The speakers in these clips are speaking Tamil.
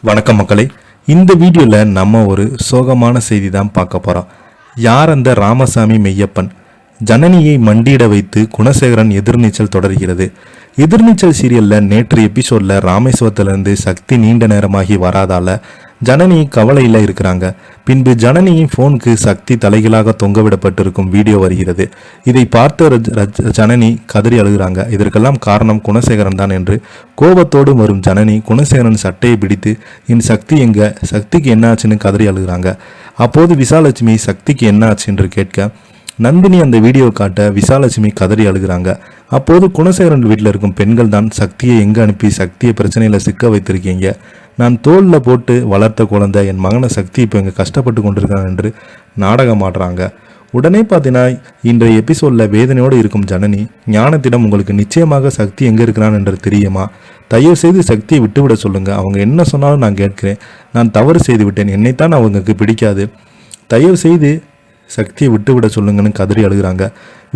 வணக்கம் மக்களே. இந்த வீடியோவில் நம்ம ஒரு சோகமான செய்தி தான் பார்க்க போகிறோம். யார் அந்த ராமசாமி மெய்யப்பன்? ஜனனியை மண்டியிட வைத்து குணசேகரன் எதிர்நீச்சல் தொடர்கிறது. எதிர்நீச்சல் சீரியலில் நேற்று எபிசோடில் ராமேஸ்வரத்திலிருந்து சக்தி நீண்ட நேரமாகி வராதால ஜனனி கவலையில் இருக்கிறாங்க. பின்பு ஜனனியின் ஃபோனுக்கு சக்தி தலைகளாக தொங்கவிடப்பட்டிருக்கும் வீடியோ வருகிறது. இதை பார்த்த ஜனனி கதறி அழுகிறாங்க. இதற்கெல்லாம் காரணம் குணசேகரன் தான் என்று கோபத்தோடு வரும் ஜனனி குணசேகரன் சட்டையை பிடித்து என் சக்தி எங்க, சக்திக்கு என்ன ஆச்சுன்னு கதறி அழுகிறாங்க. அப்போது விசாலட்சுமி சக்திக்கு என்ன ஆச்சு என்று கேட்க நந்தினி அந்த வீடியோ காட்ட விசாலட்சுமி கதறி அழுகிறாங்க. அப்போது குணசேகரன் வீட்டில் இருக்கும் பெண்கள் தான் சக்தியை எங்கே அனுப்பி சக்தியை பிரச்சனையில் சிக்க வைத்திருக்கீங்க, நான் தோளில் போட்டு வளர்த்த குழந்தை என் மகனை சக்தி இப்போ இங்கே கஷ்டப்பட்டு கொண்டிருக்கான் என்று நாடகம் ஆடுறாங்க. உடனே பார்த்தீங்கன்னா இன்றைய எபிசோடில் வேதனையோடு இருக்கும் ஜனனி ஞானத்திடம் உங்களுக்கு நிச்சயமாக சக்தி எங்கே இருக்கிறான் என்று தெரியுமா, தயவு செய்து சக்தியை விட்டுவிட சொல்லுங்க, அவங்க என்ன சொன்னாலும் நான் கேட்கிறேன், நான் தவறு செய்து விட்டேன், என்னைத்தான் அவங்களுக்கு பிடிக்காது, தயவு செய்து சக்தியை விட்டு விட சொல்லுங்கன்னு கதறி அழுகிறாங்க.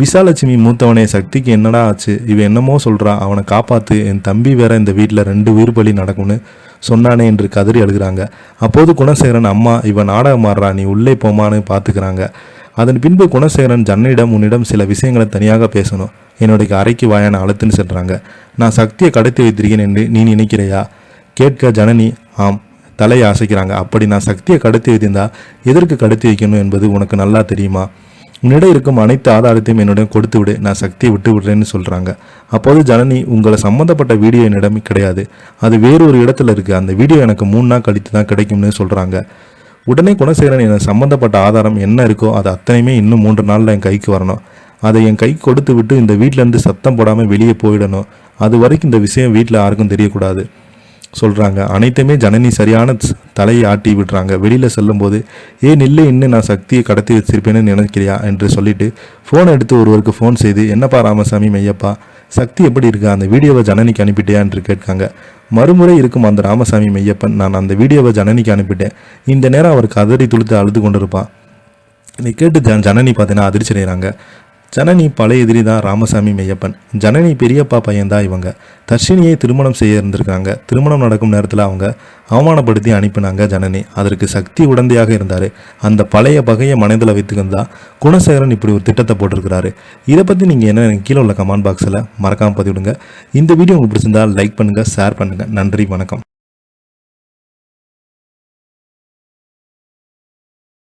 விசாலட்சுமி மூத்தவனே சக்திக்கு என்னடா ஆச்சு, இவன் என்னமோ சொல்கிறான், அவனை காப்பாற்று, என் தம்பி வேற இந்த வீட்டில் 2 உயிர் பலி நடக்கும்னு சொன்னானே என்று கதறி அழுகிறாங்க. அப்போது குணசேகரன் அம்மா இவன் நாடகம் ஆடுறா, நீ உள்ளே போமான்னு பார்த்துக்கிறாங்க. அதன் பின்பு குணசேகரன் ஜன்னிடம் உன்னிடம் சில விஷயங்களை தனியாக பேசணும், என்னுடைய அறைக்கு வாயான அழுத்துன்னு சொல்கிறாங்க. நான் சக்தியை கடத்தி வைத்திருக்கேன் என்று நீ நினைக்கிறையா கேட்க ஜனனி ஆம் தலையை அசைக்கிறாங்க. அப்படி நான் சக்தியை கடத்தி வைத்திருந்தா எதற்கு கடத்தி வைக்கணும் என்பது உனக்கு நல்லா தெரியுமா, உன்னிடம் இருக்கும் அனைத்து ஆதாரத்தையும் என்னிடம் கொடுத்து விடு, நான் சக்தியை விட்டு விடுறேன்னு சொல்கிறாங்க. அப்போது ஜனனி உங்களை சம்மந்தப்பட்ட வீடியோ என்னிடம் கிடையாது, அது வேறொரு இடத்துல இருக்குது, அந்த வீடியோ எனக்கு 3 நாள் கழித்து தான் கிடைக்கும்னு சொல்கிறாங்க. உடனே குணசேகரன் எனக்கு சம்மந்தப்பட்ட ஆதாரம் என்ன இருக்கோ அது அத்தனையுமே இன்னும் 3 நாளில் என் கைக்கு வரணும், அதை என் கைக்கு கொடுத்து விட்டு இந்த வீட்டிலேருந்து சத்தம் போடாமல் வெளியே போயிடணும், அது வரைக்கும் இந்த விஷயம் வீட்டில் யாருக்கும் தெரியக்கூடாது சொல்கிறாங்க. அனைத்துமே ஜனனி சரியான தலையை ஆட்டி விடுறாங்க. வெளியில் செல்லும்போது நில்லை இன்னும் நான் சக்தியை கடத்தி வச்சிருப்பேன்னு நினைக்கிறியா என்று சொல்லிட்டு ஃபோன் எடுத்து ஒருவருக்கு ஃபோன் செய்து என்னப்பா ராமசாமி மெய்யப்பா, சக்தி எப்படி இருக்கா, அந்த வீடியோவை ஜனனிக்கு அனுப்பிட்டியா என்று கேட்காங்க. மறுமுறை இருக்கும் அந்த ராமசாமி மெய்யப்பன் நான் அந்த வீடியோவை ஜனனிக்கு அனுப்பிட்டேன், இந்த நேரம் அவர் கதறி துளுத்து அழுது கொண்டிருப்பான். இதை கேட்டு ஜனனி பார்த்தீங்கன்னா அதிர்ச்சி அடைகிறாங்க. ஜனனி பழைய எதிரி தான் ராமசாமி மெய்யப்பன். ஜனனி பெரியப்பா பையன்தான் இவங்க. தர்ஷினியை திருமணம் செய்ய இருந்திருக்காங்க. திருமணம் நடக்கும் நேரத்தில் அவங்க அவமானப்படுத்தி அனுப்பினாங்க ஜனனி. அதற்கு சக்தி உடந்தையாக இருந்தார். அந்த பழைய பகையை மனதில் வைத்துக்கிந்தா குணசேகரன் இப்படி ஒரு திட்டத்தை போட்டிருக்கிறாரு. இதை பற்றி நீங்கள் என்ன கீழே உள்ள கமெண்ட் பாக்ஸில் மறக்காமல் பதிவிடுங்க. இந்த வீடியோ உங்களுக்கு பிடிச்சிருந்தால் லைக் பண்ணுங்கள், ஷேர் பண்ணுங்கள். நன்றி, வணக்கம்.